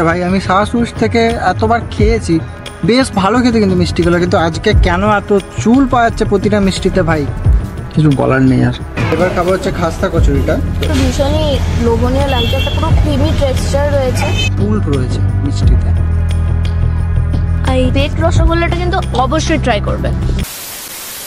ভাই আমি শাহসুস থেকে এতবার খেয়েছি, বেশ ভালো খেতে কিন্তু মিষ্টিগুলো, কিন্তু আজকে কেন এত চুল পাওয়া যাচ্ছে প্রতিটা মিষ্টিতে ভাই, কিছু বলার নেই। আর এবার খাবো হচ্ছে খাস্তা কচুরিটা, ভীষণই লোভনীয় লাগছে, একটা পুরো ক্রিমি টেক্সচার রয়েছে, ফুল রয়েছে মিষ্টিতে। আর এই বেক রসগোল্লাটা কিন্তু অবশ্যই ট্রাই করবে।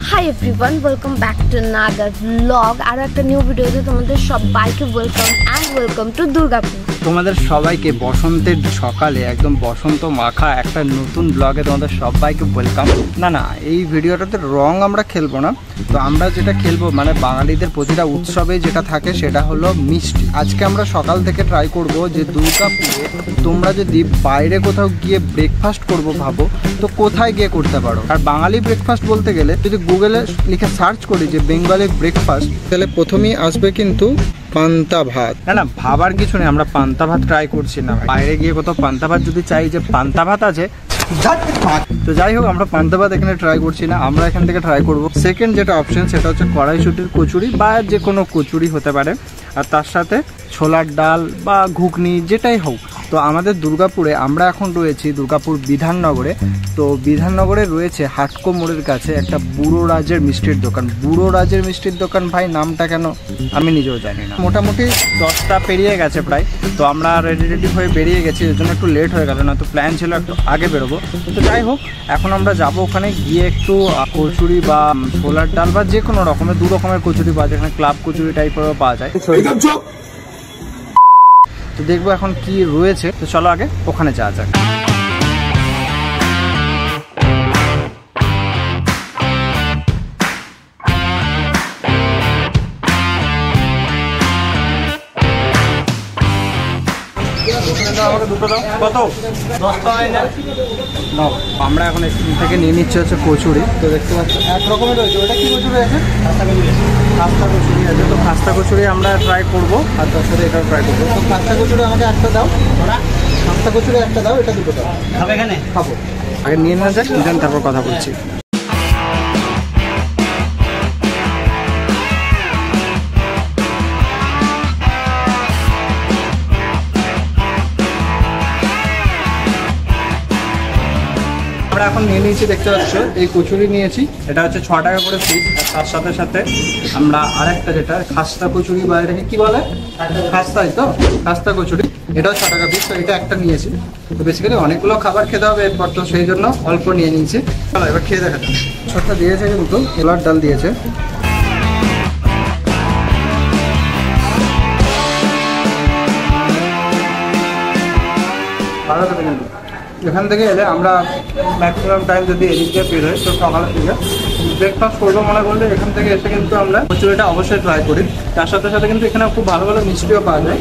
Hi everyone, welcome back to another blog. আর একটা নিউ ভিডিওতে তোমাদের সবাইকে welcome and welcome to Durgapur. তোমাদের সবাইকে বসন্তের সকালে একদম বসন্ত মাখা একটা নতুন ব্লগে তোমাদের সবাইকে ওয়েলকাম। না এই ভিডিওটাতে রং আমরা খেলবো না, তো আমরা যেটা খেলবো মানে বাঙালিদের প্রতিটা উৎসবে যেটা থাকে সেটা হলো মিষ্টি। আজকে আমরা সকাল থেকে ট্রাই করব যে দুর্গাপুরে তোমরা যদি বাইরে কোথাও গিয়ে ব্রেকফাস্ট করবো ভাবো তো কোথায় গিয়ে করতে পারো। আর বাঙালি ব্রেকফাস্ট বলতে গেলে যদি গুগলে লিখে সার্চ করি যে বেঙ্গলি ব্রেকফাস্ট, তাহলে প্রথমেই আসবে কিন্তু পান্তা ভাত। না ভাবার কিছু নেই, আমরা পান্তা ভাত ট্রাই করছি না, বাইরে গিয়ে কোথাও পান্তা ভাত যদি চাই যে পান্তা ভাত আছে তো যাই হোক, আমরা পান্তা ভাত এখানে ট্রাই করছি না, আমরা এখান থেকে ট্রাই করব সেকেন্ড যেটা অপশন, সেটা হচ্ছে কড়াইশুঁটির কচুরি বা যে কোনো কচুরি হতে পারে, আর তার সাথে ছোলার ডাল বা ঘুগনি যেটাই হোক। তো আমাদের দুর্গাপুরে আমরা এখন রয়েছি দুর্গাপুর বিধাননগরে। তো বিধাননগরে রয়েছে হাটকো মোড়ের কাছে একটা বুড়ো রাজের মিষ্টির দোকান। বুড়ো রাজের মিষ্টির দোকান ভাই নামটা কেন আমি নিজেও জানি না। মোটামুটি 10টা পেরিয়ে গেছে প্রায়, তো আমরা রেডি হয়ে বেরিয়ে গেছি, এর জন্য একটু লেট হয়ে গেল, না তো প্ল্যান ছিল একটু আগে বেরোবো। তো যাই হোক, এখন আমরা যাবো ওখানে গিয়ে একটু কচুরি বা ছোলার ডাল বা যে কোনো রকমের 2 রকমের কচুরি পাওয়া যায়, এখানে ক্লাব কচুরি টাইপেরও পাওয়া যায়। তো দেখবো এখন কি রয়েছে, তো চলো আগে ওখানে যাওয়া যাক। আমরা এখন এখান থেকে নিয়ে নিচ্ছি হচ্ছে কচুরি। তো দেখতে পাচ্ছি এক রকমের রয়েছে, ওটা কি কচুরি আছে? খাস্তা কচুরি আছে। তো খাস্তা কচুরি আমরা ট্রাই করবো, আর তার সাথে এটাও ট্রাই করবো। তো খাস্তা কচুরি আমাকে একটা দাও, খাস্তা কচুরি একটা দাও, এটা 2টো দাও। খাবে এখানে? খাবো, আগে নিয়ে নেওয়া যাক, তারপর কথা বলছি। আমরা এখন নিয়ে নিয়েছি, দেখতে পাচ্ছ এই কচুরি নিয়েছি, এটা হচ্ছে 6 টাকা করে পিস। তার সাথে সাথে আমরা আরেকটা যেটা খাস্তা কচুরি বা এটাকে কি বলে, খাস্তাই তো, খাস্তা কচুরি, এটাও 6 টাকা পিস। তো এটা একটা নিয়েছি। তো বেসিক্যালি অনেকগুলো খাবার খেতে হবে এরপর, তো সেই জন্য অল্প নিয়ে নিয়েছি। চলো এবার খেয়ে দেখা যাক। ছোটটা দিয়েছে কিন্তু ছোলার ডাল দিয়েছে। ভালো থাকে কিন্তু এখান থেকে এলে আমরা ম্যাক্সিমাম টাইম যদি এদিক দিয়ে বের হই, তো সকালের দিকে ব্রেকফাস্ট করবো মনে করলে এখান থেকে এসে কিন্তু আমরা কচুরিটা অবশ্যই ট্রাই করি। তার সাথে সাথে কিন্তু এখানে খুব ভালো ভালো মিষ্টিও পাওয়া যায়।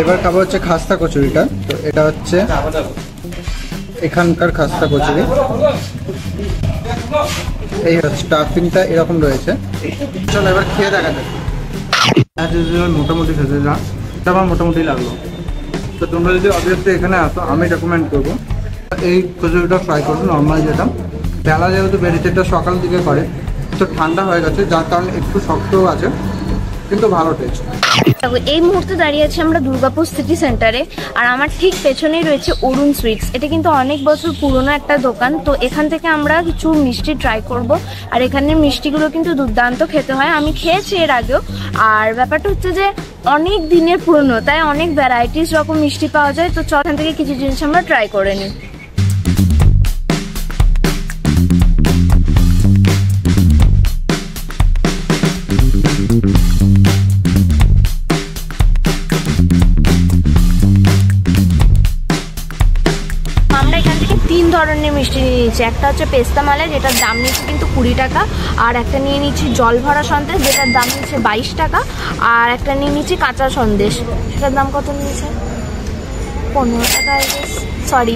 এবার খাবো হচ্ছে খাস্তা কচুরিটা। তো এটা হচ্ছে এখানকার খাস্তা কচুরি, এই স্টাফিংটা এরকম রয়েছে। চলো এবার খেয়ে দেখা যাক। মোটামুটি খেতে যা, এটা আমার মোটামুটি লাগলো। তো তোমরা যদি অবভিয়াসলি এখানে আসো, আমি রেকমেন্ড করবো এই কচুরিটা ট্রাই করবো। নর্মাল যেটা বেলা যেহেতু বেরিয়েছে, এটা সকাল দিকে করে, তো ঠান্ডা হয়ে গেছে যার কারণে একটু শক্তও আছে, কিন্তু ভালো টেস্ট। এই মুহূর্তে দাঁড়িয়ে আছি আমরা দুর্গাপুর সিটি সেন্টারে, আর আমার ঠিক পেছনেই রয়েছে অরুণ সুইটস। এটা কিন্তু অনেক বছর পুরনো একটা দোকান। তো এখান থেকে আমরা কিছু মিষ্টি ট্রাই করব, আর এখানের মিষ্টিগুলো কিন্তু দুর্দান্ত খেতে হয়, আমি খেয়েছি এর আগেও। আর ব্যাপারটা হচ্ছে যে অনেক দিনের পুরনো, তাই অনেক ভ্যারাইটিস রকম মিষ্টি পাওয়া যায়। তো চল এখান থেকে কিছু জিনিস আমরা ট্রাই করে নিই। আমরা এখান থেকে 3 ধরনের মিষ্টি নিয়ে নিচ্ছি। একটা হচ্ছে পেস্তা মালাই, যেটার দাম নিচ্ছে কিন্তু 20 টাকা, আর একটা নিয়ে নিচ্ছি জল ভরা সন্দেশ, যেটার দাম নিচ্ছে 22 টাকা, আর একটা নিয়ে নিচ্ছি কাঁচা সন্দেশ, সেটার দাম কত নিয়েছে? 15 টাকা। সরি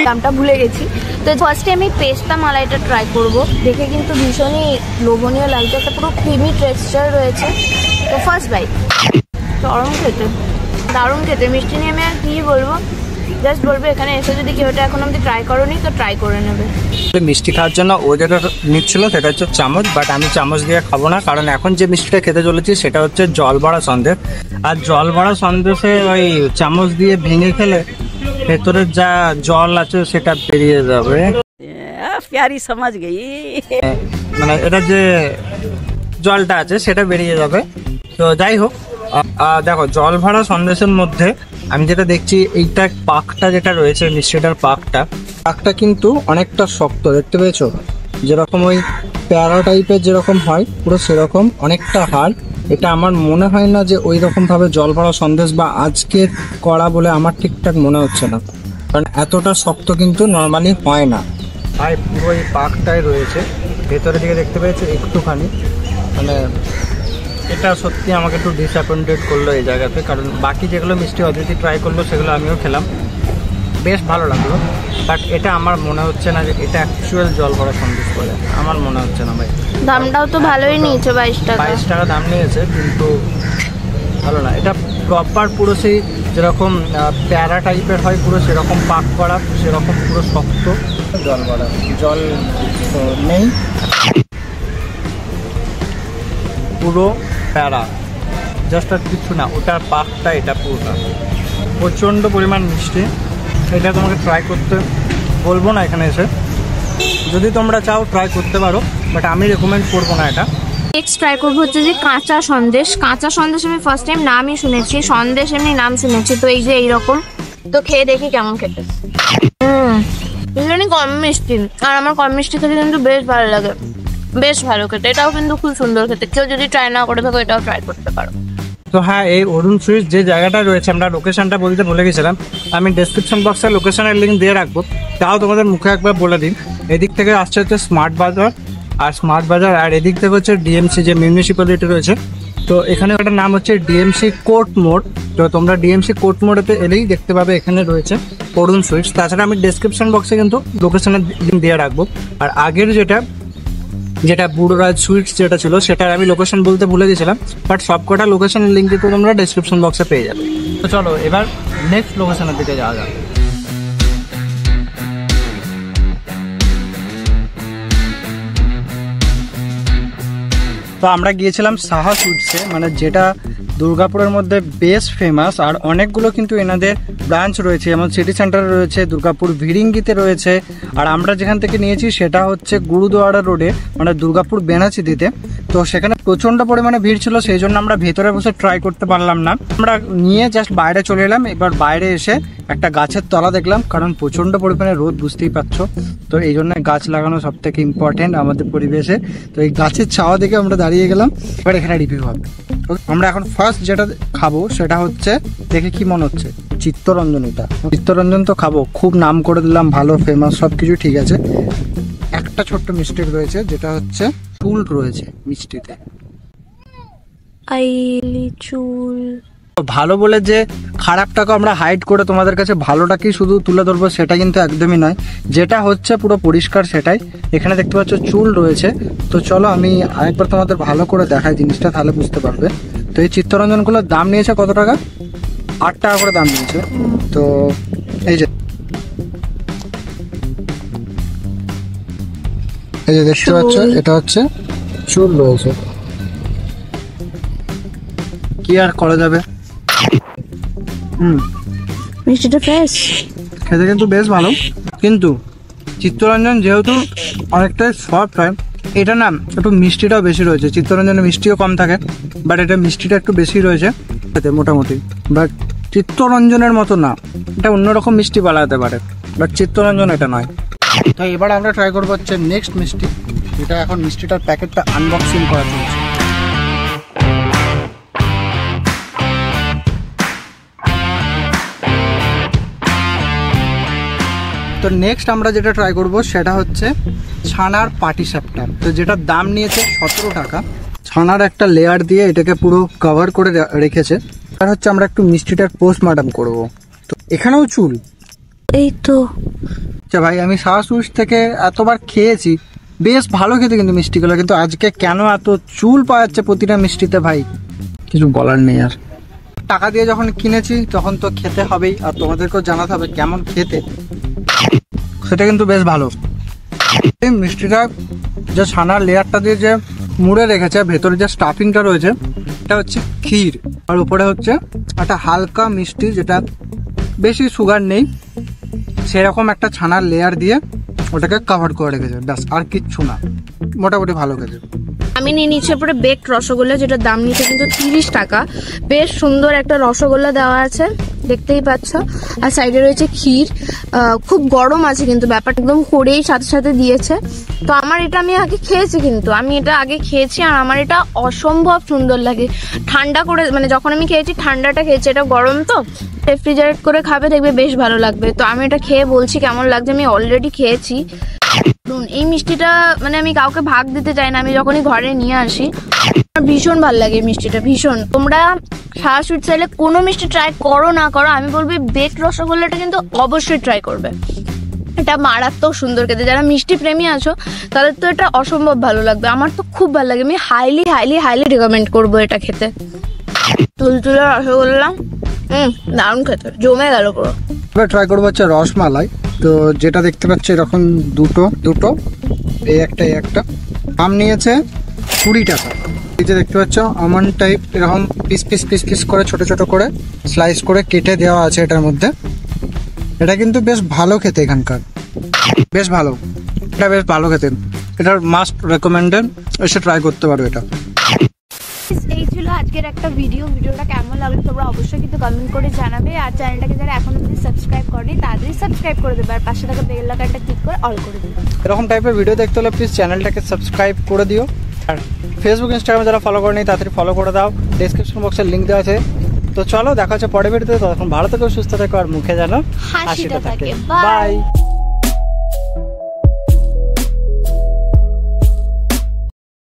দামটা ভুলে গেছি। তো ফার্স্টে আমি পেস্তা মালাইটা ট্রাই করব, দেখে কিন্তু ভীষণই লোভনীয় লাগছে, একটা পুরো ক্রিমি টেক্সচার রয়েছে। তো ফার্স্ট বাইট, দারুণ খেতে মিষ্টি নিয়ে আমি আর কি বলবো। জাস্ট বলবো এখানে এসে যদি কেউ এটা এখন অব্দি ট্রাই করোনি তো ট্রাই করে নেবে। মিষ্টি খাওয়ার জন্য ও যেটা নিচ্ছিল সেটা হচ্ছে চামচ, বাট আমি চামচ দিয়ে খাবো না, কারণ এখন যে মিষ্টিটা খেতে চলেছি সেটা হচ্ছে জল ভরা সন্দেশ। আর জল ভরা সন্দেশে ওই চামচ দিয়ে ভেঙে খেলে ভেতরে যা জল আছে সেটা বেরিয়ে যাবে। প্যারি সমাজ গেই, মানে এটা যে জলটা আছে সেটা বেরিয়ে যাবে। তো যাই হোক, দেখো জল ভরা সন্দেশের মধ্যে আমি যেটা দেখছি এইটা পাকটা যেটা রয়েছে মিষ্টিটার পাকটা কিন্তু অনেকটা শক্ত, দেখতে পেয়েছো? যেরকম ওই প্যারা টাইপের যেরকম হয় পুরো সেরকম অনেকটা হার্ড। এটা আমার মনে হয় না যে ওই রকম ভাবে জল ভরা সন্দেশ বা আজকের করা বলে আমার ঠিকঠাক মনে হচ্ছে না, কারণ এতটা শক্ত কিন্তু নর্মালি হয় না। আর পুরো এই পাকটাই রয়েছে ভেতরের দিকে, দেখতে পেয়েছো একটুখানি, মানে এটা সত্যি আমাকে একটু ডিসঅ্যাপয়েন্টেড করলো এই জায়গাতে, কারণ বাকি যেগুলো মিষ্টি অদিতি ট্রাই করলো সেগুলো আমিও খেলাম, বেশ ভালো লাগলো। বাট এটা আমার মনে হচ্ছে না যে এটা অ্যাকচুয়াল জল ভরা সন্দেশ বলে, আমার মনে হচ্ছে না ভাই। দামটাও তো ভালোই নিয়েছে, 22 টাকা। 22 টাকা দাম নিয়েছে, কিন্তু ভালো না। এটা প্রপার পুরো সেই যেরকম প্যারা টাইপের হয় পুরো সেরকম পাক করা, সেরকম পুরো শক্ত জল ভরা, জল তো নেই, পুরো প্যারা, জাস্ট আর কিছু না, ওটার পাকটা এটা পুরোটা প্রচণ্ড পরিমাণ মিষ্টি। এটা তোমাকে ট্রাই করতে বলবো না এখানে এসে, যদি তোমরা চাও ট্রাই করতে পারো, বাট আমি রেকমেন্ড করবো না এটা। নেক্সট ট্রাই করবো হচ্ছে যে কাঁচা সন্দেশ। কাঁচা সন্দেশ আমি ফার্স্ট টাইম নামই শুনেছি, সন্দেশ এমনি নাম শুনেছি, তো এই যে এইরকম, তো খেয়ে দেখি কেমন খেতে। ভীষণই কম মিষ্টি, আর আমার কম মিষ্টি খেতে কিন্তু বেশ ভালো লাগে, বেশ ভালো খেতে। এটাও কিন্তু খুব সুন্দর খেতে, কেউ যদি ট্রাই না করে থাকো এটাও ট্রাই করতে পারো। তো হ্যাঁ, এই অরুণ সুইটস যে জায়গাটা রয়েছে, আমরা লোকেশনটা বলতে ভুলে গেছিলাম, আমি ডেসক্রিপশন বক্সে লোকেশনের লিঙ্ক দিয়ে রাখবো, তাও তোমাদের মুখে একবার বলে দিন। এদিক থেকে আসছে হচ্ছে স্মার্ট বাজার, আর এদিক থেকে হচ্ছে ডিএমসি যে মিউনিসিপ্যালিটি রয়েছে, তো এখানে একটা নাম হচ্ছে ডিএমসি কোর্ট মোড়। তো তোমরা ডিএমসি কোর্ট মোড়েতে এলেই দেখতে পাবে এখানে রয়েছে অরুণ সুইটস। তাছাড়া আমি ডেসক্রিপশন বক্সে কিন্তু লোকেশনের লিঙ্ক দিয়ে রাখবো। আর আগের যেটা বুড়োরাজ সুইটস যেটা ছিল সেটার আমি লোকেশন বলতে ভুলে গেছিলাম, বাট সবকটা লোকেশনের লিঙ্ক কিন্তু তোমরা ডেসক্রিপশন বক্সে পেয়ে যাবে। তো চলো এবার নেক্সট লোকেশনের দিকে যাওয়া যাক। তো আমরা গিয়েছিলাম সাহা সুইটসে, মানে যেটা দুর্গাপুরের মধ্যে বেশ ফেমাস, আর অনেকগুলো কিন্তু এনাদের ব্রাঞ্চ রয়েছে, যেমন সিটি সেন্টারে রয়েছে, দুর্গাপুর ভিড়িঙ্গিতে রয়েছে, আর আমরা যেখান থেকে নিয়েছি সেটা হচ্ছে গুরুদুয়ারা রোডে, মানে দুর্গাপুর বেনাচিতিতে। তো সেখানে প্রচণ্ড পরিমাণে ভিড় ছিল, সেই জন্য আমরা ভেতরে বসে ট্রাই করতে পারলাম না, আমরা নিয়ে জাস্ট বাইরে চলে এলাম। এবার বাইরে এসে একটা গাছের তলা দেখলাম, কারণ প্রচণ্ড পরিমাণে রোদ, বুঝতেই পারছো, তো এই জন্য গাছ লাগানো সব থেকে ইম্পর্টেন্ট আমাদের পরিবেশে। তো এই গাছের ছাওয়া দেখে আমরা দাঁড়িয়ে গেলাম, এবার এখানে রিভিউ হবে। আমরা এখন ফার্স্ট যেটা খাবো সেটা হচ্ছে, দেখে কি মনে হচ্ছে, চিত্তরঞ্জনীটা। চিত্তরঞ্জন তো খাবো, খুব নাম করে দিলাম, ভালো ফেমাস সব কিছু ঠিক আছে। একটা ছোট্ট মিস্টেক রয়েছে, যেটা হচ্ছে চুল রয়েছে মিষ্টিতে, চুল। ভালো বলে যে খারাপটাকে আমরা হাইড করে তোমাদের কাছে ভালোটাকেই শুধু তুলে ধরবো সেটা কিন্তু একদমই নয়, যেটা হচ্ছে পুরো পরিষ্কার সেটাই। এখানে দেখতে পাচ্ছ চুল রয়েছে। তো চলো আমি আরেকবার তোমাদের ভালো করে দেখাই জিনিসটা, তাহলে বুঝতে পারবে। তো এই চিত্তরঞ্জনগুলোর দাম নিয়েছে কত টাকা? 8 টাকা করে দাম নিয়েছে। তো এই যে দেখতে পাচ্ছ, এটা হচ্ছে চুল রয়েছে, কি আর করা যাবে। মিষ্টিটা ফ্রেশ, খেতে কিন্তু বেশ ভালো, কিন্তু চিত্তরঞ্জন যেহেতু অনেকটাই সফট হয়, এটা না একটু মিষ্টিটাও বেশি রয়েছে। চিত্তরঞ্জনে মিষ্টিও কম থাকে, বাট এটা মিষ্টিটা একটু বেশি রয়েছে মোটামুটি, বাট চিত্তরঞ্জনের মতো না, এটা অন্যরকম মিষ্টি বলা যেতে পারে, বাট চিত্তরঞ্জন এটা নয়। তো এবার আমরা ট্রাই করবো হচ্ছে নেক্সট মিষ্টি, এটা এখন মিষ্টিটার প্যাকেটটা আনবক্সিং করা চলছে। তো নেক্সট আমরা যেটা ট্রাই করব সেটা হচ্ছে ছানার পাটিসাপটা। তো যেটার দাম নিয়েছে 17 টাকা। ছানার একটা লেয়ার দিয়ে এটাকে পুরো কভার করে রেখেছে। আর হচ্ছে আমরা একটু মিষ্টিটার পোস্টমর্টম করব। তো এখানেও চুল, এই তো। আচ্ছা ভাই, আমি সাহা সুইটস থেকে এতবার খেয়েছি, বেশ ভালো খেতে কিন্তু মিষ্টিগুলো, কিন্তু আজকে কেন এত চুল পাওয়া যাচ্ছে প্রতিটা মিষ্টিতে ভাই, কিছু বলার নেই আর। টাকা দিয়ে যখন কিনেছি তখন তো খেতে হবেই, আর তোমাদেরকেও জানাতে হবে কেমন খেতে। সেটা কিন্তু বেশ ভালো। এই মিষ্টিটা যে ছানার লেয়ারটা দিয়ে যে মুড়ে রেখেছে, ভেতরে যে স্টাফিংটা রয়েছে এটা হচ্ছে ক্ষীর, আর উপরে হচ্ছে একটা হালকা মিষ্টি, যেটা বেশি সুগার নেই, সেরকম একটা ছানার লেয়ার দিয়ে ওটাকে কভার করে রেখেছে, ব্যাস আর কিচ্ছু না। মোটামুটি ভালো খেতে। আমি নিয়ে নিচ্ছি পরে বেকড রসগোল্লা, যেটা দাম নিচ্ছে কিন্তু 30 টাকা। বেশ সুন্দর একটা রসগোল্লা দেওয়া আছে, দেখতেই পাচ্ছ। আর সাইডে রয়েছে ক্ষীর, খুব গরম আছে কিন্তু ব্যাপারটা, একদম করেই সাথে সাথে দিয়েছে। তো আমার এটা আমি আগে খেয়েছি, কিন্তু আমি এটা আগে খেয়েছি আর আমার এটা অসম্ভব সুন্দর লাগে। ঠান্ডা করে, মানে যখন আমি খেয়েছি ঠান্ডাটা খেয়েছি, এটা গরম তো রেফ্রিজারেট করে খাবে, দেখবে বেশ ভালো লাগবে। তো আমি এটা খেয়ে বলছি কেমন লাগছে, আমি অলরেডি খেয়েছি। এই মিষ্টিটা মানে আমি কাউকে ভাগ দিতে চাই না, আমি যখনই ঘরে নিয়ে আসি আমার ভীষণ ভালো লাগে মিষ্টিটা, ভীষণ। তোমরা সারা সুইট চাইলে কোনো মিষ্টি ট্রাই করো না করো, আমি বলবো বেকড রসগোল্লাটা কিন্তু অবশ্যই ট্রাই করবে। এটা মারাত্মক সুন্দর খেতে, যারা মিষ্টি প্রেমী আছো তাদের তো এটা অসম্ভব ভালো লাগবে। আমার তো খুব ভালো লাগে, আমি হাইলি হাইলি হাইলি রেকমেন্ড করবো এটা খেতে। তুলতুলে রসগোল্লা দারুণ খেতে, জমে গেল পুরো। এবার ট্রাই করবো হচ্ছে রসমালাই। তো যেটা দেখতে পাচ্ছি এরকম দুটো এই একটা দাম নিয়েছে 20 টাকা। এই যে দেখতে পাচ্ছ আমন্ড টাইপ এরকম পিস পিস পিস পিস করে ছোট ছোট করে স্লাইস করে কেটে দেওয়া আছে এটার মধ্যে। এটা কিন্তু বেশ ভালো খেতে, এখানকার বেশ ভালো, এটা বেশ ভালো খেতে, এটার মাস্ট রেকমেন্ডেড, এসে ট্রাই করতে পারো এটা। এই ছিল আজকের একটা ভিডিওটা কেমন লাগলো তোমরা অবশ্যই কিন্তু কমেন্ট করে জানাবে। আর চ্যানেলটাকে যারা এখনো অবধি সাবস্ক্রাইব করেনি তাড়াতাড়ি সাবস্ক্রাইব করে দেবে, আর পাশে থাকা বেল আইকনটা ক্লিক করে অল করে দেবে। এরকম টাইপের ভিডিও দেখতে হলে প্লিজ চ্যানেলটাকে সাবস্ক্রাইব করে দিও। আর ফেসবুক ইনস্টাগ্রামে যারা ফলো করেনি তাড়াতাড়ি ফলো করে দাও, ডেসক্রিপশন বক্সের লিঙ্ক দেওয়া আছে। তো চলো দেখা হচ্ছে পরের ভিডিওতে, তখন ভালো থেকো, সুস্থ থেকো, আর মুখে যেন হাসিটা থাকে। বাই।